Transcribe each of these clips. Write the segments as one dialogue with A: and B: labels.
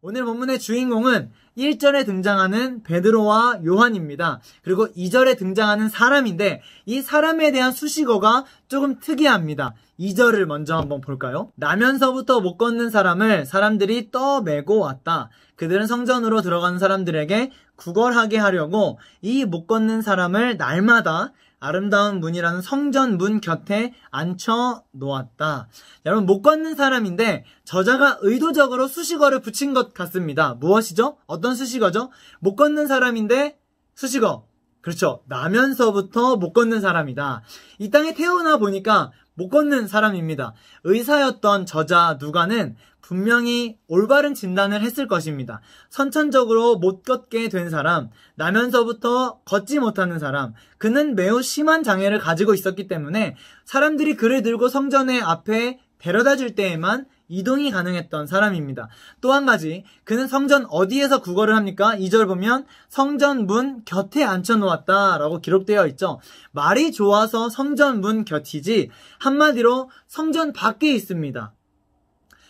A: 오늘 본문의 주인공은 1절에 등장하는 베드로와 요한입니다. 그리고 2절에 등장하는 사람인데 이 사람에 대한 수식어가 조금 특이합니다. 2절을 먼저 한번 볼까요? 나면서부터 못 걷는 사람을 사람들이 떠매고 왔다. 그들은 성전으로 들어가는 사람들에게 구걸하게 하려고 이 못 걷는 사람을 날마다 아름다운 문이라는 성전 문 곁에 앉혀 놓았다. 여러분, 못 걷는 사람인데 저자가 의도적으로 수식어를 붙인 것 같습니다. 무엇이죠? 어떤 수식어죠? 못 걷는 사람인데 수식어. 그렇죠. 나면서부터 못 걷는 사람이다. 이 땅에 태어나 보니까 못 걷는 사람입니다. 의사였던 저자 누가는 분명히 올바른 진단을 했을 것입니다. 선천적으로 못 걷게 된 사람, 나면서부터 걷지 못하는 사람, 그는 매우 심한 장애를 가지고 있었기 때문에 사람들이 그를 들고 성전의 앞에 데려다 줄 때에만 이동이 가능했던 사람입니다. 또 한 가지, 그는 성전 어디에서 구걸을 합니까? 2절 보면 성전 문 곁에 앉혀놓았다 라고 기록되어 있죠. 말이 좋아서 성전 문 곁이지 한마디로 성전 밖에 있습니다.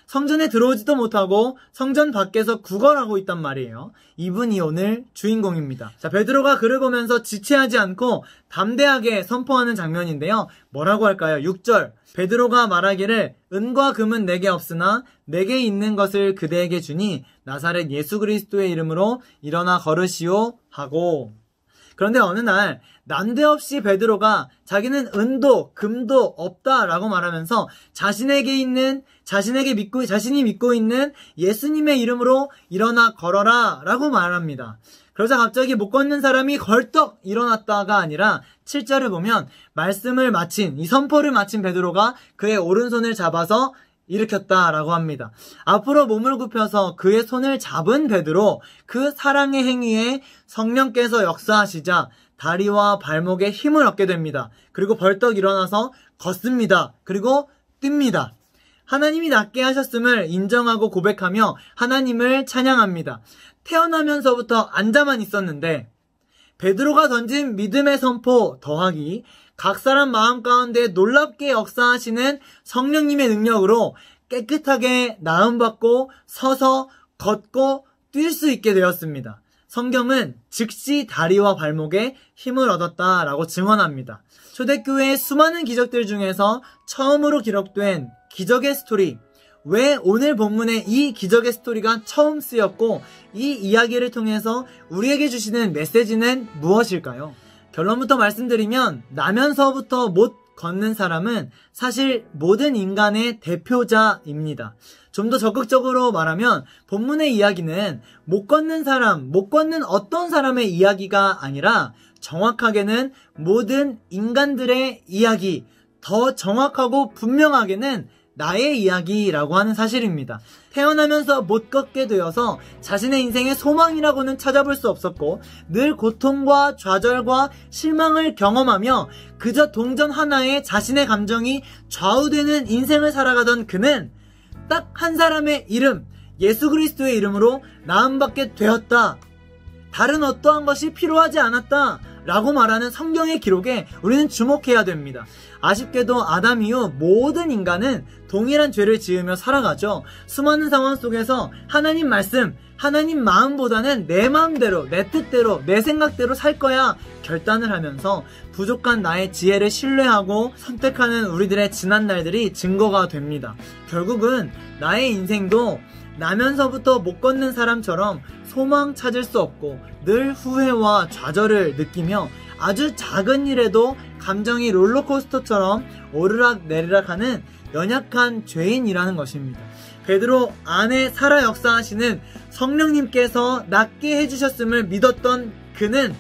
A: 성전에 들어오지도 못하고 성전 밖에서 구걸하고 있단 말이에요. 이분이 오늘 주인공입니다. 자, 베드로가 그를 보면서 지체하지 않고 담대하게 선포하는 장면인데요. 뭐라고 할까요? 6절. 베드로가 말하기를 은과 금은 내게 없으나 내게 있는 것을 그대에게 주니 나사렛 예수 그리스도의 이름으로 일어나 걸으시오 하고. 그런데 어느 날 난데없이 베드로가 자기는 은도 금도 없다라고 말하면서 자신이 믿고 있는 예수님의 이름으로 일어나 걸어라 라고 말합니다. 그러자 갑자기 못 걷는 사람이 걸떡 일어났다가 아니라 7절을 보면 이 선포를 마친 베드로가 그의 오른손을 잡아서 일으켰다라고 합니다. 앞으로 몸을 굽혀서 그의 손을 잡은 베드로, 그 사랑의 행위에 성령께서 역사하시자 다리와 발목에 힘을 얻게 됩니다. 그리고 벌떡 일어나서 걷습니다. 그리고 뜁니다. 하나님이 낫게 하셨음을 인정하고 고백하며 하나님을 찬양합니다. 태어나면서부터 앉아만 있었는데 베드로가 던진 믿음의 선포 더하기 각 사람 마음 가운데 놀랍게 역사하시는 성령님의 능력으로 깨끗하게 나음받고 서서 걷고 뛸 수 있게 되었습니다. 성경은 즉시 다리와 발목에 힘을 얻었다라고 증언합니다. 초대교회의 수많은 기적들 중에서 처음으로 기록된 기적의 스토리, 왜 오늘 본문에 이 기적의 스토리가 처음 쓰였고 이 이야기를 통해서 우리에게 주시는 메시지는 무엇일까요? 결론부터 말씀드리면 나면서부터 못 걷는 사람은 사실 모든 인간의 대표자입니다. 좀 더 적극적으로 말하면 본문의 이야기는 못 걷는 사람, 못 걷는 어떤 사람의 이야기가 아니라 정확하게는 모든 인간들의 이야기, 더 정확하고 분명하게는 나의 이야기라고 하는 사실입니다. 태어나면서 못 걷게 되어서 자신의 인생의 소망이라고는 찾아볼 수 없었고 늘 고통과 좌절과 실망을 경험하며 그저 동전 하나에 자신의 감정이 좌우되는 인생을 살아가던 그는 딱 한 사람의 이름, 예수 그리스도의 이름으로 나음받게 되었다. 다른 어떠한 것이 필요하지 않았다 라고 말하는 성경의 기록에 우리는 주목해야 됩니다. 아쉽게도 아담 이후 모든 인간은 동일한 죄를 지으며 살아가죠. 수많은 상황 속에서 하나님 말씀, 하나님 마음보다는 내 마음대로, 내 뜻대로, 내 생각대로 살 거야 결단을 하면서 부족한 나의 지혜를 신뢰하고 선택하는 우리들의 지난 날들이 증거가 됩니다. 결국은 나의 인생도 나면서부터 못 걷는 사람처럼 소망 찾을 수 없고 늘 후회와 좌절을 느끼며 아주 작은 일에도 감정이 롤러코스터처럼 오르락내리락하는 연약한 죄인이라는 것입니다. 베드로 안에 살아 역사하시는 성령님께서 낫게 해주셨음을 믿었던 그는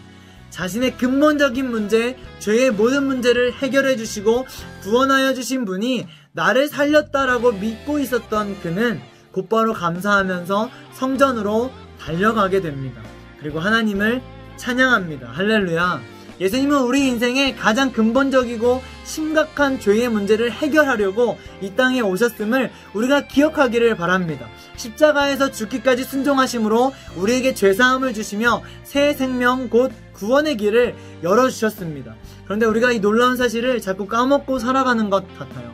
A: 자신의 근본적인 문제, 죄의 모든 문제를 해결해 주시고 구원하여 주신 분이 나를 살렸다라고 믿고 있었던 그는 곧바로 감사하면서 성전으로 달려가게 됩니다. 그리고 하나님을 찬양합니다. 할렐루야. 예수님은 우리 인생의 가장 근본적이고 심각한 죄의 문제를 해결하려고 이 땅에 오셨음을 우리가 기억하기를 바랍니다. 십자가에서 죽기까지 순종하심으로 우리에게 죄사함을 주시며 새 생명 곧 구원의 길을 열어주셨습니다. 그런데 우리가 이 놀라운 사실을 자꾸 까먹고 살아가는 것 같아요.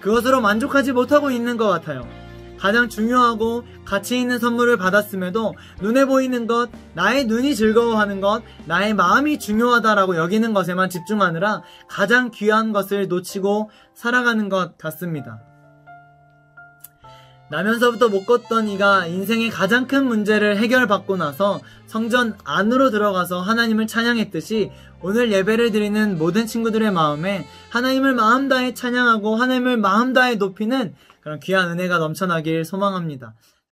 A: 그것으로 만족하지 못하고 있는 것 같아요. 가장 중요하고 가치 있는 선물을 받았음에도 눈에 보이는 것, 나의 눈이 즐거워하는 것, 나의 마음이 중요하다라고 여기는 것에만 집중하느라 가장 귀한 것을 놓치고 살아가는 것 같습니다. 나면서부터 못 걷던 이가 인생의 가장 큰 문제를 해결받고 나서 성전 안으로 들어가서 하나님을 찬양했듯이 오늘 예배를 드리는 모든 친구들의 마음에 하나님을 마음 다해 찬양하고 하나님을 마음 다해 높이는 그런 귀한 은혜가 넘쳐나길 소망합니다.